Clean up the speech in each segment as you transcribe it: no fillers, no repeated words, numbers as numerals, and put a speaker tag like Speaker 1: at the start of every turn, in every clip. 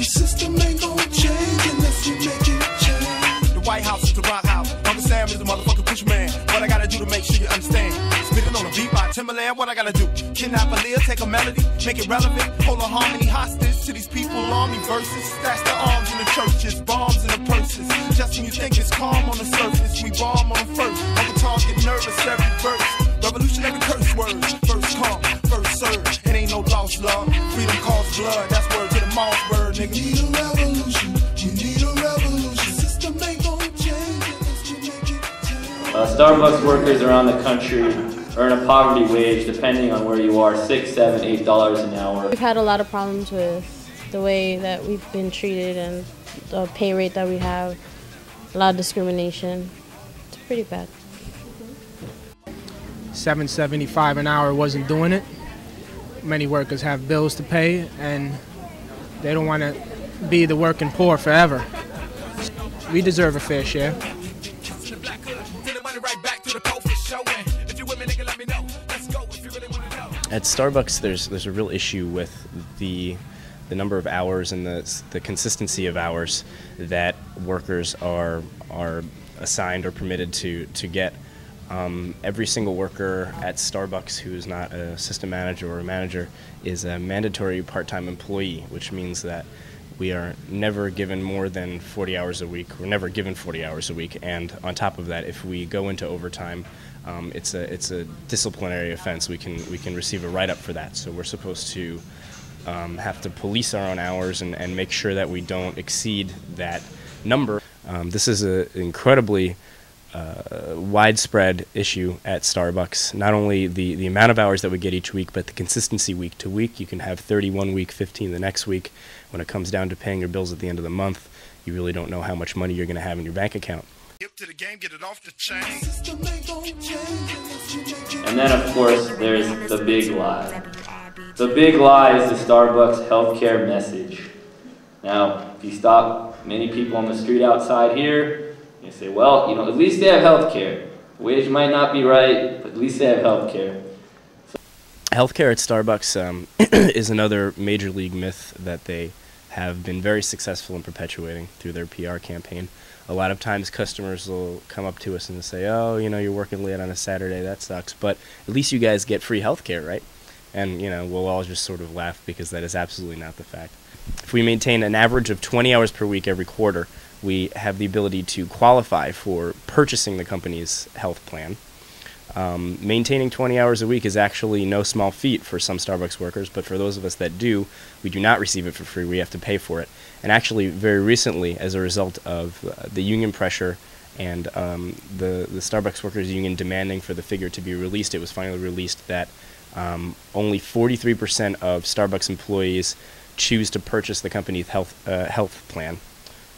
Speaker 1: The system ain't gonna change unless you make it change. The White House is the rock house. Uncle Sam is the motherfucking push man. What I gotta do to make sure you understand? Spitting on a beat by Timberland, what I gotta do? Kidnap a Leah, take a melody, make it relevant, hold a harmony hostage to these people on me verses. Stash the arms in the churches, bombs in the purses. Just when you think it's calm on the surface, we bomb on them first. Uncle Tom get nervous every verse. Revolutionary curse words. First come, first serve. It ain't no lost love. Freedom costs blood. That's word to the Mossberg, nigga. We need a revolution. We need a revolution. System ain't gonna change unless you make it change.
Speaker 2: Starbucks workers around the country earn a poverty wage, depending on where you are, $6, $7, $8 an hour.
Speaker 3: We've had a lot of problems with the way that we've been treated and the pay rate that we have. A lot of discrimination. It's pretty bad.
Speaker 4: $7.75 an hour wasn't doing it. Many workers have bills to pay, and they don't want to be the working poor forever. We deserve a fair share.
Speaker 5: At Starbucks, there's a real issue with the number of hours and the consistency of hours that workers are assigned or permitted to get. Every single worker at Starbucks who is not a system manager or a manager is a mandatory part-time employee, which means that we are never given more than 40 hours a week. We're never given 40 hours a week, and on top of that, if we go into overtime, it's a disciplinary offense. We can receive a write-up for that. So we're supposed to have to police our own hours and make sure that we don't exceed that number. This is an incredibly widespread issue at Starbucks. Not only the amount of hours that we get each week, but the consistency week to week. You can have 30 one week, 15 the next week. When it comes down to paying your bills at the end of the month, you really don't know how much money you're going to have in your bank account.
Speaker 2: And then, of course, there's the big lie. The big lie is the Starbucks healthcare message. Now, if you stop many people on the street outside here, you say, well, you know, at least they have healthcare. The wage might not be right, but at least they have healthcare.
Speaker 5: Healthcare at Starbucks is another major league myth that they have been very successful in perpetuating through their PR campaign. A lot of times customers will come up to us and say, oh, you know, you're working late on a Saturday, that sucks, but at least you guys get free healthcare, right? And, you know, we'll all just sort of laugh because that is absolutely not the fact. If we maintain an average of 20 hours per week every quarter, we have the ability to qualify for purchasing the company's health plan. Maintaining 20 hours a week is actually no small feat for some Starbucks workers, but for those of us that do, we do not receive it for free. We have to pay for it. And actually, very recently, as a result of the union pressure and the Starbucks Workers Union demanding for the figure to be released, it was finally released that only 43% of Starbucks employees choose to purchase the company's health plan.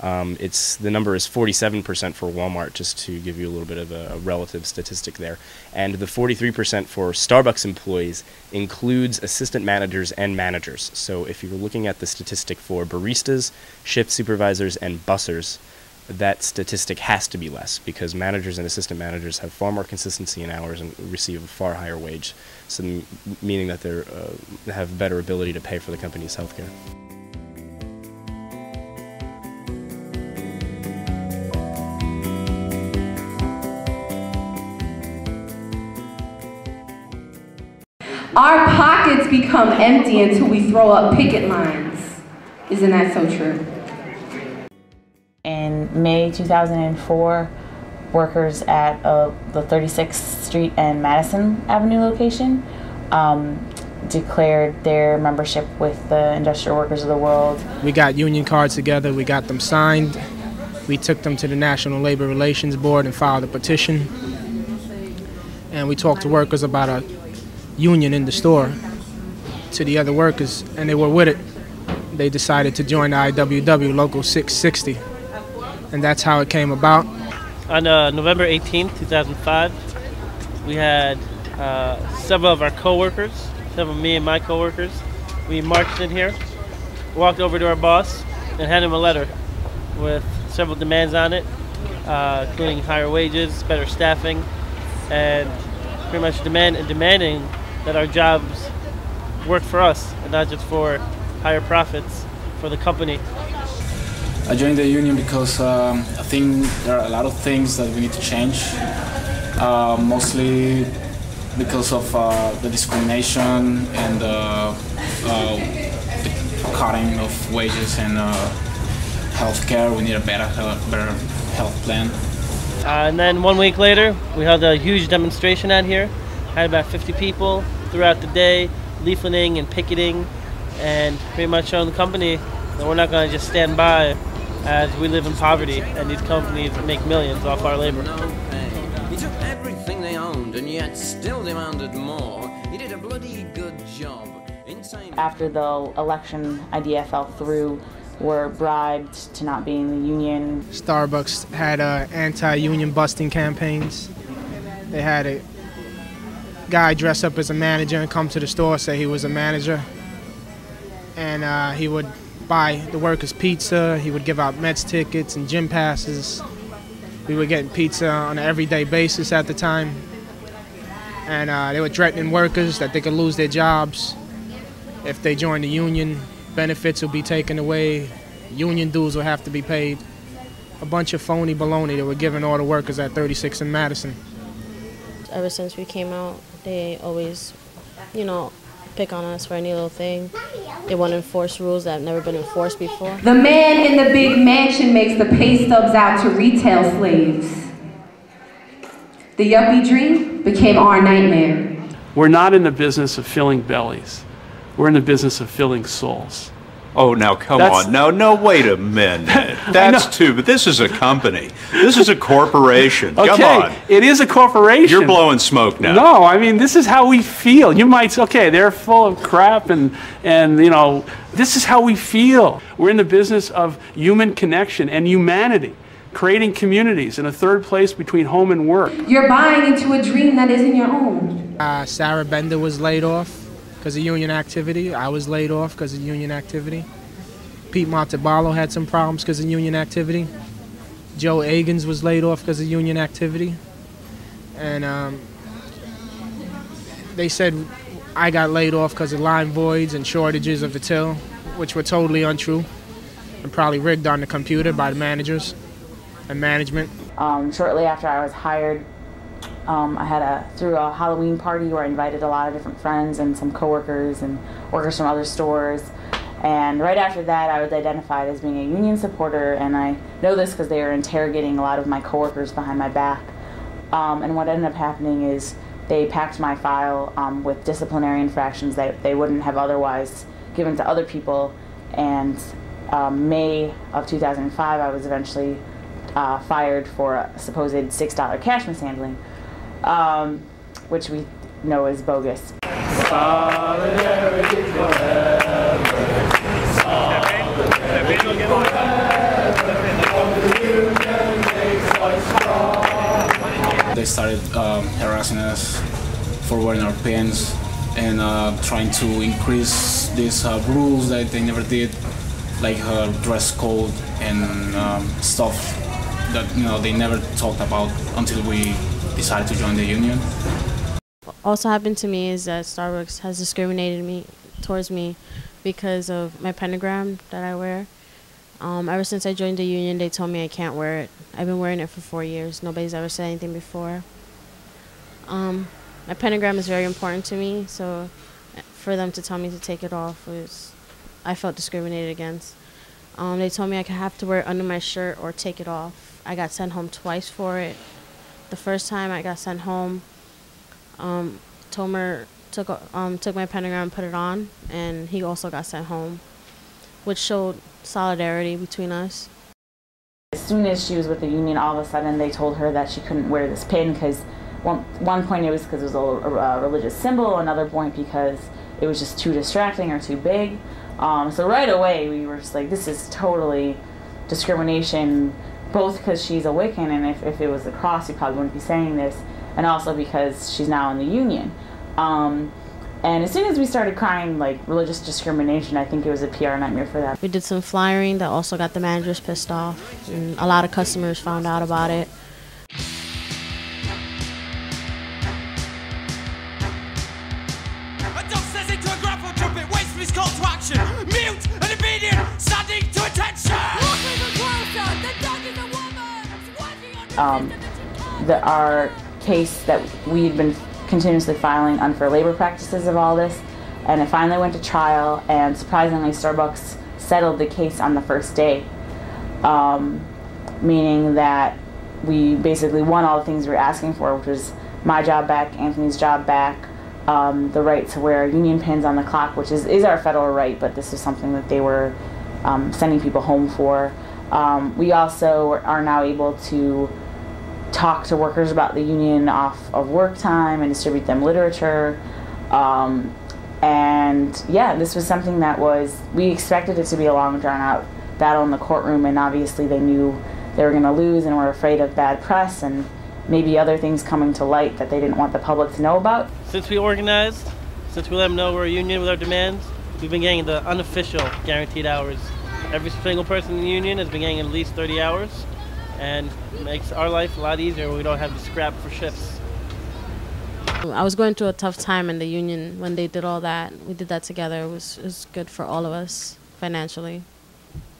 Speaker 5: The number is 47% for Walmart, just to give you a little bit of a relative statistic there. And the 43% for Starbucks employees includes assistant managers and managers. So if you're looking at the statistic for baristas, shift supervisors, and bussers, that statistic has to be less because managers and assistant managers have far more consistency in hours and receive a far higher wage, so meaning that they have better ability to pay for the company's health care.
Speaker 6: Our pockets become empty until we throw up picket lines. Isn't that so true?
Speaker 7: In May 2004, workers at the 36th Street and Madison Avenue location declared their membership with the Industrial Workers of the World.
Speaker 4: We got union cards together, we got them signed, we took them to the National Labor Relations Board and filed a petition, and we talked to workers about a union in the store to the other workers, and they were with it. They decided to join the IWW Local 660, and that's how it came about.
Speaker 8: On November 18th, 2005, we had several of our co-workers, several of me and my co-workers, we marched in here, walked over to our boss, and handed him a letter with several demands on it, including higher wages, better staffing, and pretty much demanding that our jobs work for us and not just for higher profits for the company.
Speaker 9: I joined the union because I think there are a lot of things that we need to change, mostly because of the discrimination and the cutting of wages and healthcare. We need a better health plan.
Speaker 8: And then 1 week later, we held a huge demonstration out here. Had about 50 people throughout the day, leafleting and picketing, and pretty much showing the company that we're not going to just stand by as we live in poverty and these companies make millions off our labor.
Speaker 10: He took everything they owned and yet still demanded more. He did a bloody good job.
Speaker 7: After the election idea fell through, were bribed to not be in the union.
Speaker 4: Starbucks had anti-union busting campaigns. They had a guy dress up as a manager and come to the store, say he was a manager, and he would buy the workers pizza. He would give out Mets tickets and gym passes. We were getting pizza on an everyday basis at the time, and they were threatening workers that they could lose their jobs if they joined the union. Benefits will be taken away, union dues will have to be paid. A bunch of phony baloney that were giving all the workers at 36 and Madison.
Speaker 3: Ever since we came out, they always, pick on us for any little thing. They want to enforce rules that have never been enforced before.
Speaker 6: The man in the big mansion makes the pay stubs out to retail slaves. The yuppie dream became our nightmare.
Speaker 11: We're not in the business of filling bellies. We're in the business of filling souls.
Speaker 12: Oh, now come on. No, wait a minute. That's too, but this is a company. This is a corporation.
Speaker 11: Okay,
Speaker 12: come on.
Speaker 11: It is a corporation.
Speaker 12: You're blowing smoke now.
Speaker 11: No, I mean, this is how we feel. You might say, okay, they're full of crap and this is how we feel. We're in the business of human connection and humanity, creating communities in a third place between home and work.
Speaker 6: You're buying into a dream that isn't your own.
Speaker 4: Sarah Bender was laid off because of union activity. I was laid off because of union activity. Pete Monteballo had some problems because of union activity. Joe Agins was laid off because of union activity. And they said I got laid off because of line voids and shortages of the till, which were totally untrue and probably rigged on the computer by the managers and management.
Speaker 7: Shortly after I was hired, I threw a Halloween party where I invited a lot of different friends and some coworkers and workers from other stores. And right after that, I was identified as being a union supporter, and I know this because they were interrogating a lot of my coworkers behind my back. And what ended up happening is they packed my file with disciplinary infractions that they wouldn't have otherwise given to other people. And May of 2005, I was eventually fired for a supposed $6 cash mishandling, which we know is bogus.
Speaker 11: Solidarity forever.
Speaker 9: They started harassing us for wearing our pants and trying to increase these rules that they never did, like dress code and stuff that they never talked about until we decided to join the union.
Speaker 3: Also happened to me is that Starbucks has discriminated towards me because of my pentagram that I wear. Ever since I joined the union, they told me I can't wear it. I've been wearing it for 4 years. Nobody's ever said anything before. My pentagram is very important to me, so for them to tell me to take it off I felt discriminated against. They told me I could have to wear it under my shirt or take it off. I got sent home twice for it. The first time I got sent home, Tomer took my pentagram and put it on, and he also got sent home, which showed solidarity between us.
Speaker 7: As soon as she was with the union, all of a sudden they told her that she couldn't wear this pin because one point it was because it was a religious symbol, another point because it was just too distracting or too big. So right away we were just like, this is totally discrimination, both because she's a Wiccan, and if it was the cross, you probably wouldn't be saying this, and also because she's now in the union. And as soon as we started crying like religious discrimination, I think it was a PR nightmare for them.
Speaker 3: We did some flyering that also got the managers pissed off, and a lot of customers found out about it.
Speaker 1: A dog says into a grapple trumpet, waits for his call to action. Mute and obedient, silent.
Speaker 7: our case that we had been continuously filing unfair labor practices of all this, and it finally went to trial, and surprisingly Starbucks settled the case on the first day, meaning that we basically won all the things we were asking for, which was my job back, Anthony's job back, the right to wear union pins on the clock, which is our federal right, but this is something that they were sending people home for. We also are now able to talk to workers about the union off of work time and distribute them literature. And yeah, this was something that we expected it to be a long drawn out battle in the courtroom, and obviously they knew they were going to lose and were afraid of bad press and maybe other things coming to light that they didn't want the public to know about.
Speaker 8: Since we organized, since we let them know we're a union with our demands, we've been getting the unofficial guaranteed hours. Every single person in the union has been getting at least 30 hours, and it makes our life a lot easier when we don't have to scrap for shifts.
Speaker 3: I was going through a tough time in the union when they did all that. We did that together. It was good for all of us financially.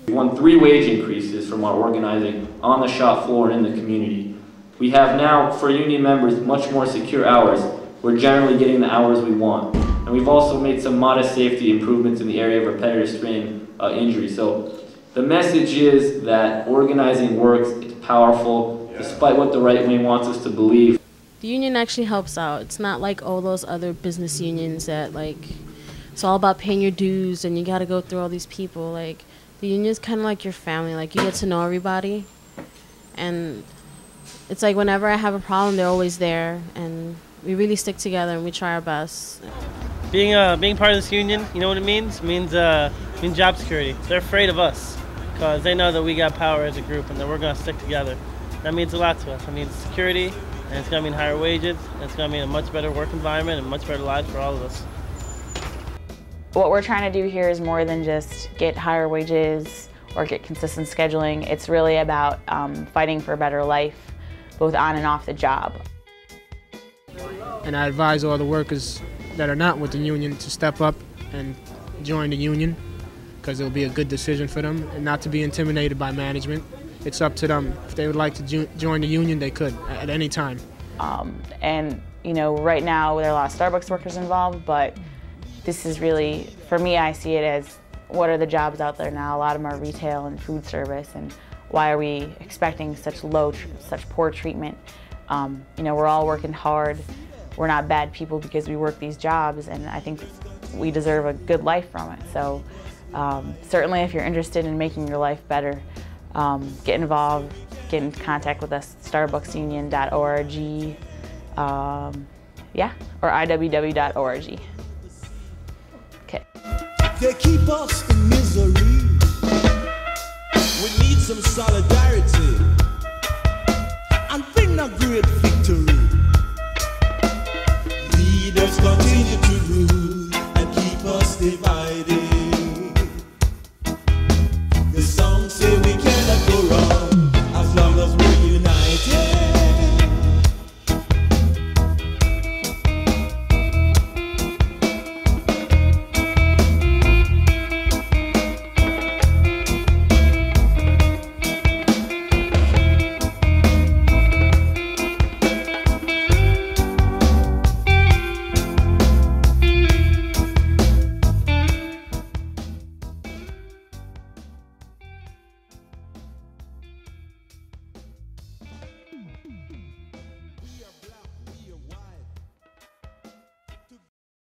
Speaker 2: We won 3 wage increases from our organizing on the shop floor and in the community. We have now, for union members, much more secure hours. We're generally getting the hours we want. And we've also made some modest safety improvements in the area of repetitive strain injury. So the message is that organizing works, it's powerful, despite what the right wing wants us to believe.
Speaker 3: The union actually helps out. It's not like all those other business unions that it's all about paying your dues and you gotta go through all these people. Like, the union is kind of like your family. Like, you get to know everybody, and it's like whenever I have a problem, they're always there, and we really stick together and we try our best.
Speaker 8: Being part of this union, you know what it means? It means job security. They're afraid of us because they know that we got power as a group and that we're going to stick together. That means a lot to us. It means security, and it's going to mean higher wages, and it's going to mean a much better work environment and much better lives for all of us.
Speaker 7: What we're trying to do here is more than just get higher wages or get consistent scheduling. It's really about fighting for a better life, both on and off the job.
Speaker 4: And I advise all the workers that are not with the union to step up and join the union, because it'll be a good decision for them, and not to be intimidated by management. It's up to them. If they would like to join the union, they could at any time.
Speaker 7: And you know, right now there are a lot of Starbucks workers involved, but this is really, for me, I see it as what are the jobs out there now? A lot of them are retail and food service, and why are we expecting such poor treatment? You know, we're all working hard. We're not bad people because we work these jobs, and I think we deserve a good life from it. So certainly if you're interested in making your life better, get involved, get in contact with us, starbucksunion.org, or iww.org. Okay.
Speaker 1: They keep us in misery. We need some solidarity.